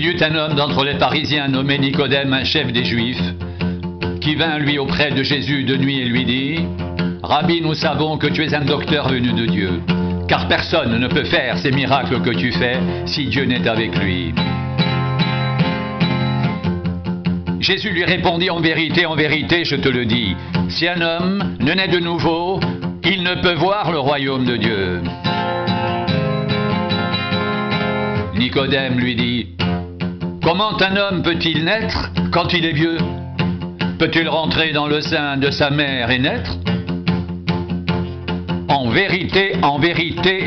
Il y eut un homme d'entre les pharisiens nommé Nicodème, un chef des Juifs, qui vint lui auprès de Jésus de nuit et lui dit : « Rabbi, nous savons que tu es un docteur venu de Dieu, car personne ne peut faire ces miracles que tu fais si Dieu n'est avec lui. » Jésus lui répondit : en vérité, je te le dis, si un homme ne naît de nouveau, il ne peut voir le royaume de Dieu. Nicodème lui dit : comment un homme peut-il naître quand il est vieux? Peut-il rentrer dans le sein de sa mère et naître? En vérité,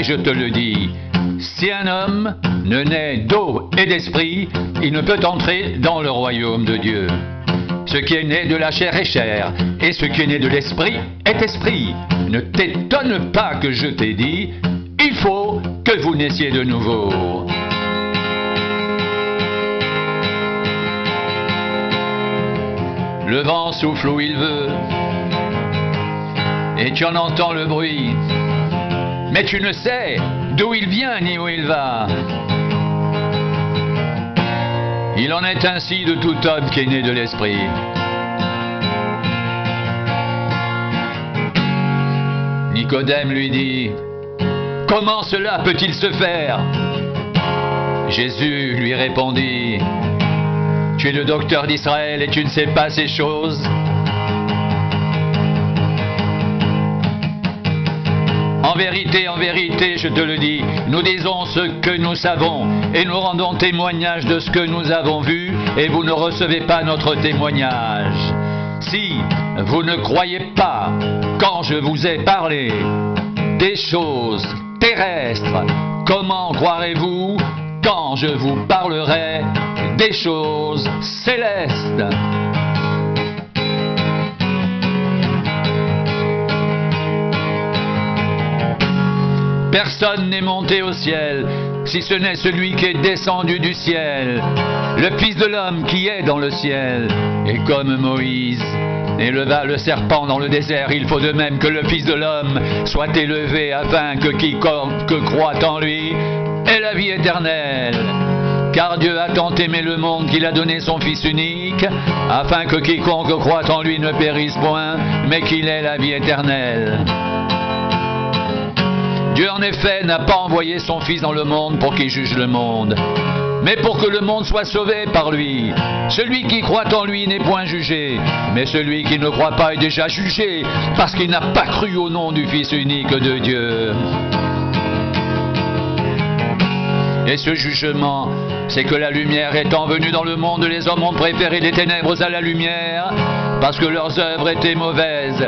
je te le dis, si un homme ne naît d'eau et d'esprit, il ne peut entrer dans le royaume de Dieu. Ce qui est né de la chair est chair, et ce qui est né de l'esprit est esprit. Ne t'étonne pas que je t'ai dit, il faut que vous naissiez de nouveau. Le vent souffle où il veut, et tu en entends le bruit, mais tu ne sais d'où il vient ni où il va. Il en est ainsi de tout homme qui est né de l'esprit. Nicodème lui dit : comment cela peut-il se faire? Jésus lui répondit : tu es le docteur d'Israël et tu ne sais pas ces choses? En vérité, je te le dis, nous disons ce que nous savons et nous rendons témoignage de ce que nous avons vu, et vous ne recevez pas notre témoignage. Si vous ne croyez pas quand je vous ai parlé des choses terrestres, comment croirez-vous quand je vous parlerai des choses célestes? Personne n'est monté au ciel, si ce n'est celui qui est descendu du ciel, le Fils de l'homme qui est dans le ciel. Et comme Moïse éleva le serpent dans le désert, il faut de même que le Fils de l'homme soit élevé, afin que quiconque croit en lui ait la vie éternelle. Car Dieu a tant aimé le monde qu'il a donné son Fils unique, afin que quiconque croit en lui ne périsse point, mais qu'il ait la vie éternelle. Dieu en effet n'a pas envoyé son Fils dans le monde pour qu'il juge le monde, mais pour que le monde soit sauvé par lui. Celui qui croit en lui n'est point jugé, mais celui qui ne croit pas est déjà jugé, parce qu'il n'a pas cru au nom du Fils unique de Dieu. Et ce jugement, c'est que la lumière étant venue dans le monde, les hommes ont préféré les ténèbres à la lumière, parce que leurs œuvres étaient mauvaises.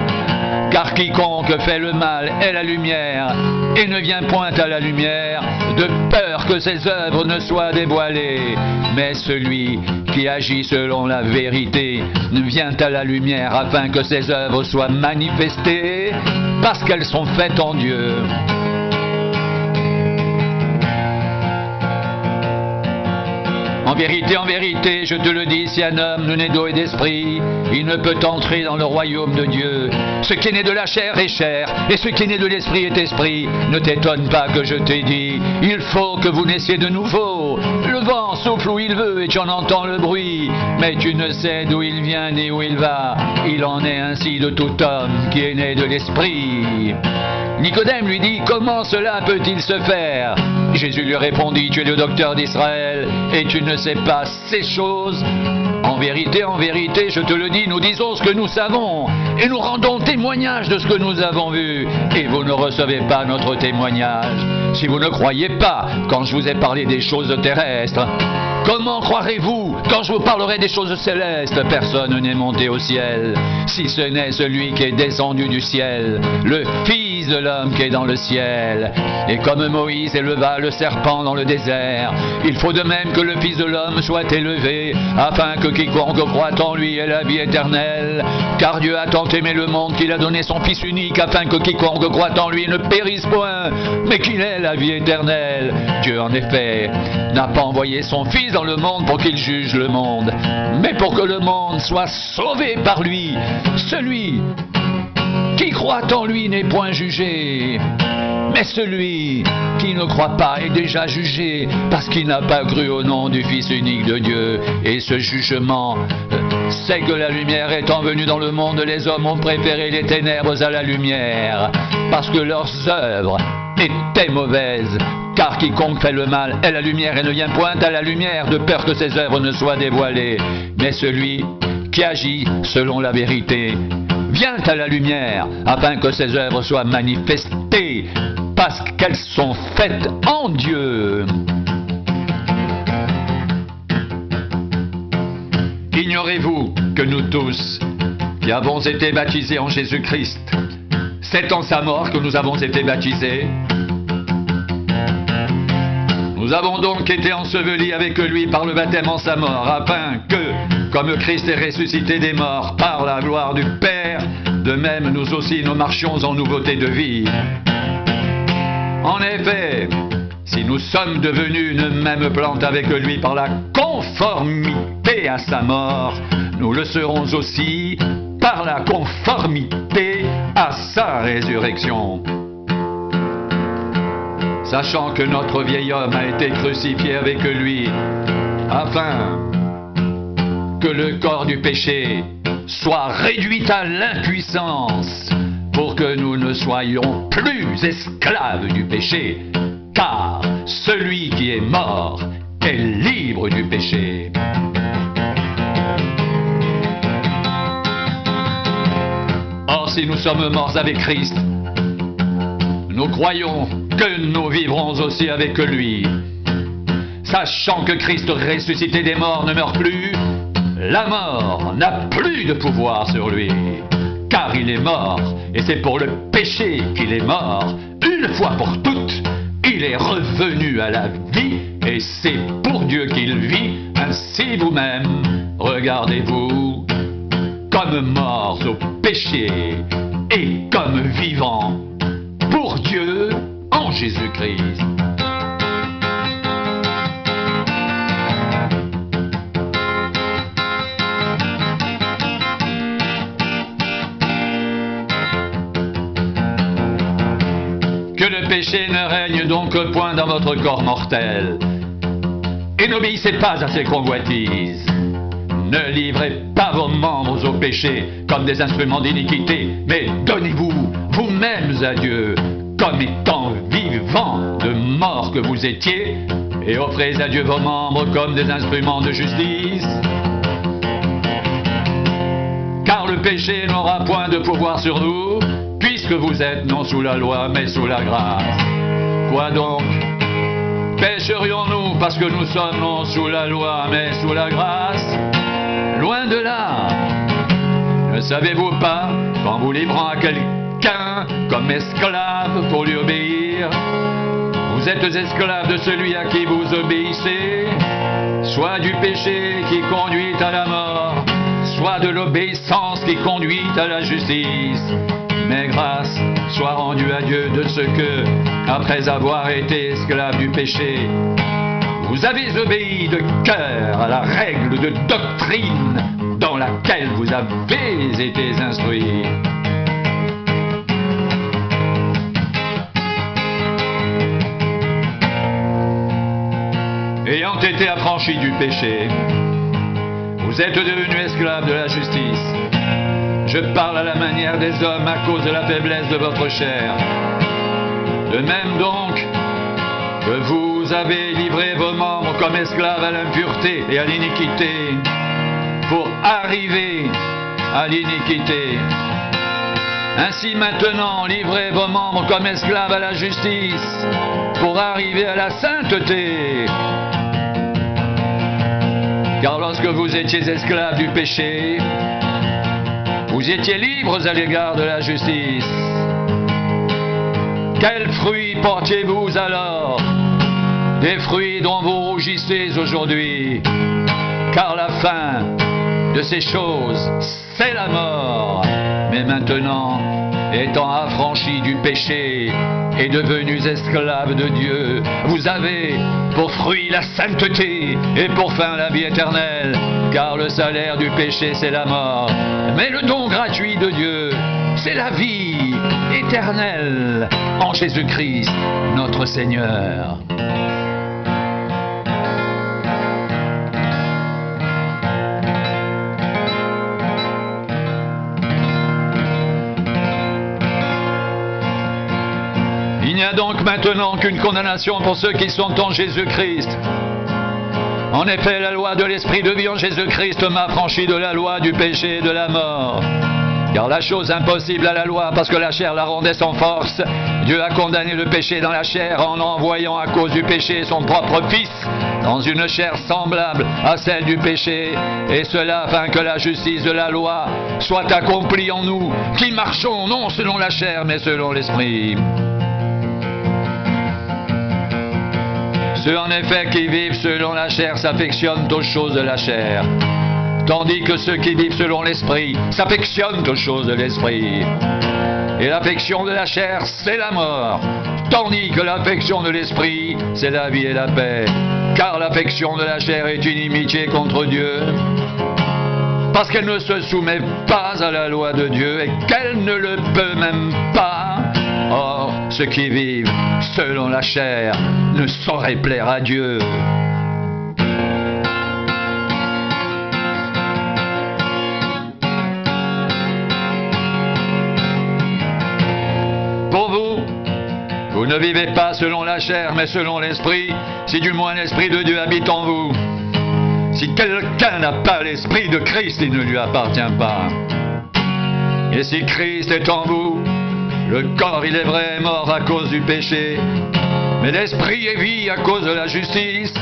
Car quiconque fait le mal est la lumière, et ne vient point à la lumière, de peur que ses œuvres ne soient dévoilées. Mais celui qui agit selon la vérité vient à la lumière, afin que ses œuvres soient manifestées, parce qu'elles sont faites en Dieu. En vérité, je te le dis, si un homme ne naît d'eau et d'esprit, il ne peut entrer dans le royaume de Dieu. Ce qui est né de la chair est chair, et ce qui est né de l'esprit est esprit. Ne t'étonne pas que je t'ai dit, il faut que vous naissiez de nouveau. Le vent souffle où il veut et tu en entends le bruit, mais tu ne sais d'où il vient ni où il va. Il en est ainsi de tout homme qui est né de l'esprit. Nicodème lui dit : comment cela peut-il se faire? Jésus lui répondit : tu es le docteur d'Israël et tu ne sais pas ces choses. En vérité, je te le dis, nous disons ce que nous savons et nous rendons témoignage de ce que nous avons vu, et vous ne recevez pas notre témoignage. Si vous ne croyez pas quand je vous ai parlé des choses terrestres, comment croirez-vous quand je vous parlerai des choses célestes? Personne n'est monté au ciel, si ce n'est celui qui est descendu du ciel, le Fils de l'homme qui est dans le ciel. Et comme Moïse éleva le serpent dans le désert, il faut de même que le Fils de l'homme soit élevé, afin que quiconque croit en lui ait la vie éternelle. Car Dieu a tant aimé le monde qu'il a donné son Fils unique, afin que quiconque croit en lui ne périsse point, mais qu'il ait la vie éternelle. Dieu en effet n'a pas envoyé son Fils dans le monde pour qu'il juge le monde, mais pour que le monde soit sauvé par lui. Celui qui croit en lui n'est point jugé, Mais celui qui ne croit pas est déjà jugé, parce qu'il n'a pas cru au nom du Fils unique de Dieu. Et ce jugement, c'est que la lumière étant venue dans le monde, les hommes ont préféré les ténèbres à la lumière, parce que leurs œuvres étaient mauvaises. Car quiconque fait le mal est la lumière et ne vient point à la lumière, de peur que ses œuvres ne soient dévoilées. Mais celui qui agit selon la vérité vient à la lumière, afin que ses œuvres soient manifestées, parce qu'elles sont faites en Dieu. Ignorez-vous que nous tous, qui avons été baptisés en Jésus-Christ, c'est en sa mort que nous avons été baptisés? Nous avons donc été ensevelis avec lui par le baptême en sa mort, afin que, comme Christ est ressuscité des morts par la gloire du Père, de même nous aussi nous marchions en nouveauté de vie. En effet, si nous sommes devenus une même plante avec lui par la conformité à sa mort, nous le serons aussi par la conformité à sa résurrection. Sachant que notre vieil homme a été crucifié avec lui, afin que le corps du péché soit réduit à l'impuissance, pour que nous ne soyons plus esclaves du péché, car celui qui est mort est libre du péché. Or, si nous sommes morts avec Christ, nous croyons que nous vivrons aussi avec lui. Sachant que Christ ressuscité des morts ne meurt plus, la mort n'a plus de pouvoir sur lui, car il est mort, et c'est pour le péché qu'il est mort, une fois pour toutes. Il est revenu à la vie, et c'est pour Dieu qu'il vit. Ainsi vous-même, regardez-vous comme morts au péché, et comme vivants pour Dieu en Jésus-Christ. Que le péché ne règne donc point dans votre corps mortel, et n'obéissez pas à ses convoitises. Ne livrez pas vos membres au péché comme des instruments d'iniquité, mais donnez-vous vous-mêmes à Dieu comme étant vivants de mort que vous étiez, et offrez à Dieu vos membres comme des instruments de justice. Car le péché n'aura point de pouvoir sur nous, puisque vous êtes non sous la loi, mais sous la grâce. Quoi donc? Pécherions-nous parce que nous sommes non sous la loi, mais sous la grâce? Loin de là. Ne savez-vous pas qu'en vous livrant à quelqu'un comme esclave pour lui obéir, vous êtes esclave de celui à qui vous obéissez, soit du péché qui conduit à la mort, soit de l'obéissance qui conduit à la justice. Mais grâce soit rendue à Dieu de ce que, après avoir été esclave du péché, vous avez obéi de cœur à la règle de doctrine dans laquelle vous avez été instruits. Ayant été affranchis du péché, vous êtes devenus esclaves de la justice. Je parle à la manière des hommes à cause de la faiblesse de votre chair. De même donc que vous avez livré vos membres comme esclaves à l'impureté et à l'iniquité, pour arriver à l'iniquité. Ainsi maintenant, livrez vos membres comme esclaves à la justice, pour arriver à la sainteté. Car lorsque vous étiez esclaves du péché, vous étiez libres à l'égard de la justice. Quels fruits portiez-vous alors? Des fruits dont vous rougissez aujourd'hui. Car la fin de ces choses, c'est la mort. Mais maintenant, étant affranchis du péché et devenus esclaves de Dieu, vous avez pour fruit la sainteté et pour fin la vie éternelle. Car le salaire du péché, c'est la mort. Mais le don gratuit de Dieu, c'est la vie éternelle en Jésus-Christ, notre Seigneur. Il n'y a donc maintenant qu'une condamnation pour ceux qui sont en Jésus-Christ. En effet, la loi de l'Esprit de vie en Jésus-Christ m'a affranchi de la loi du péché et de la mort. Car la chose impossible à la loi, parce que la chair la rendait sans force, Dieu a condamné le péché dans la chair en envoyant à cause du péché son propre Fils dans une chair semblable à celle du péché, et cela afin que la justice de la loi soit accomplie en nous, qui marchons non selon la chair, mais selon l'Esprit. Ceux en effet qui vivent selon la chair s'affectionnent aux choses de la chair, tandis que ceux qui vivent selon l'Esprit s'affectionnent aux choses de l'Esprit. Et l'affection de la chair, c'est la mort, tandis que l'affection de l'Esprit, c'est la vie et la paix. Car l'affection de la chair est une inimitié contre Dieu, parce qu'elle ne se soumet pas à la loi de Dieu et qu'elle ne le peut même pas. Or, ceux qui vivent selon la chair ne sauraient plaire à Dieu. Pour vous, vous ne vivez pas selon la chair, mais selon l'Esprit, si du moins l'Esprit de Dieu habite en vous. Si quelqu'un n'a pas l'Esprit de Christ, il ne lui appartient pas. Et si Christ est en vous, le corps, il est vrai, est mort à cause du péché, mais l'Esprit est vie à cause de la justice.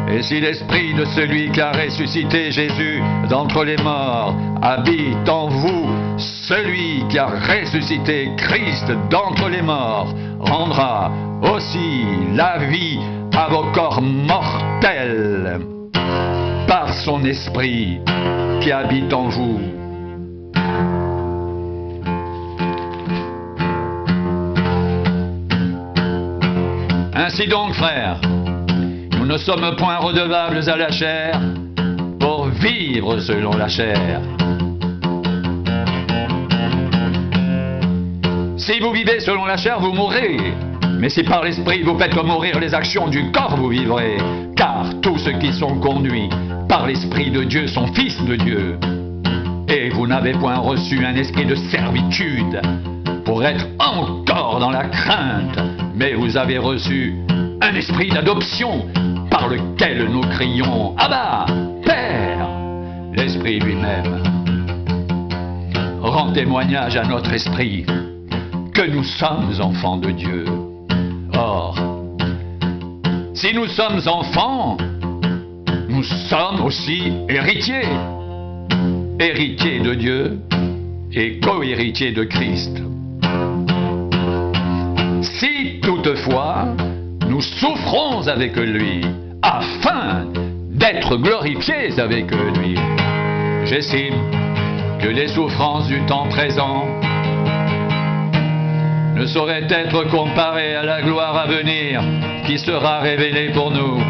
Et si l'Esprit de celui qui a ressuscité Jésus d'entre les morts habite en vous, celui qui a ressuscité Christ d'entre les morts rendra aussi la vie à vos corps mortels par son Esprit qui habite en vous. Ainsi donc, frères, nous ne sommes point redevables à la chair pour vivre selon la chair. Si vous vivez selon la chair, vous mourrez. Mais si par l'Esprit vous faites mourir les actions du corps, vous vivrez. Car tous ceux qui sont conduits par l'Esprit de Dieu sont fils de Dieu. Et vous n'avez point reçu un esprit de servitude pour être encore dans la crainte, mais vous avez reçu un esprit d'adoption par lequel nous crions « Abba, Père !» L'Esprit lui-même rend témoignage à notre esprit que nous sommes enfants de Dieu. Or, si nous sommes enfants, nous sommes aussi héritiers. Héritiers de Dieu et co-héritiers de Christ. Si toutefois, nous souffrons avec lui, afin d'être glorifiés avec lui. J'estime que les souffrances du temps présent ne sauraient être comparées à la gloire à venir qui sera révélée pour nous.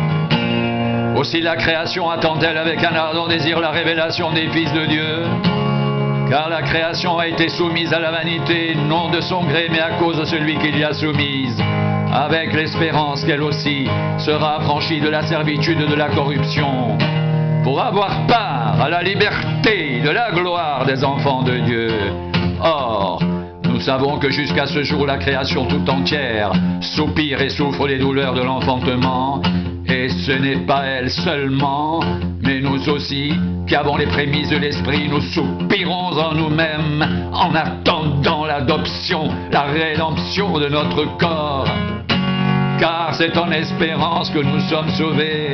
Aussi la création attend-elle avec un ardent désir la révélation des fils de Dieu, car la création a été soumise à la vanité, non de son gré, mais à cause de celui qui l'y a soumise, avec l'espérance qu'elle aussi sera affranchie de la servitude de la corruption, pour avoir part à la liberté de la gloire des enfants de Dieu. Or, nous savons que jusqu'à ce jour, la création tout entière soupire et souffre les douleurs de l'enfantement, et ce n'est pas elle seulement, mais nous aussi, qui avons les prémices de l'Esprit, nous soupirons en nous-mêmes en attendant l'adoption, la rédemption de notre corps. Car c'est en espérance que nous sommes sauvés.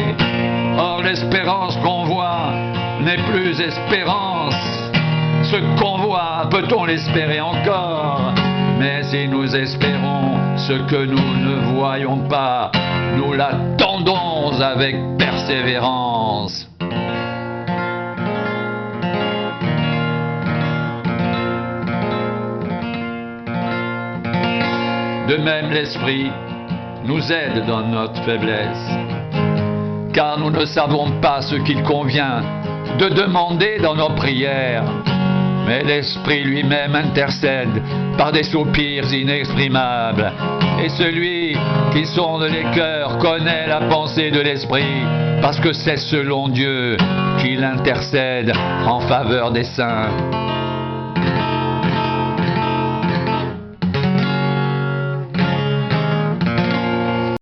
Or, l'espérance qu'on voit n'est plus espérance. Ce qu'on voit, peut-on l'espérer encore? Mais si nous espérons ce que nous ne voyons pas, nous l'attendons avec persévérance. De même, l'Esprit nous aide dans notre faiblesse, car nous ne savons pas ce qu'il convient de demander dans nos prières. mais l'Esprit lui-même intercède par des soupirs inexprimables. Et celui qui sonde les cœurs connaît la pensée de l'Esprit, parce que c'est selon Dieu qu'il intercède en faveur des saints.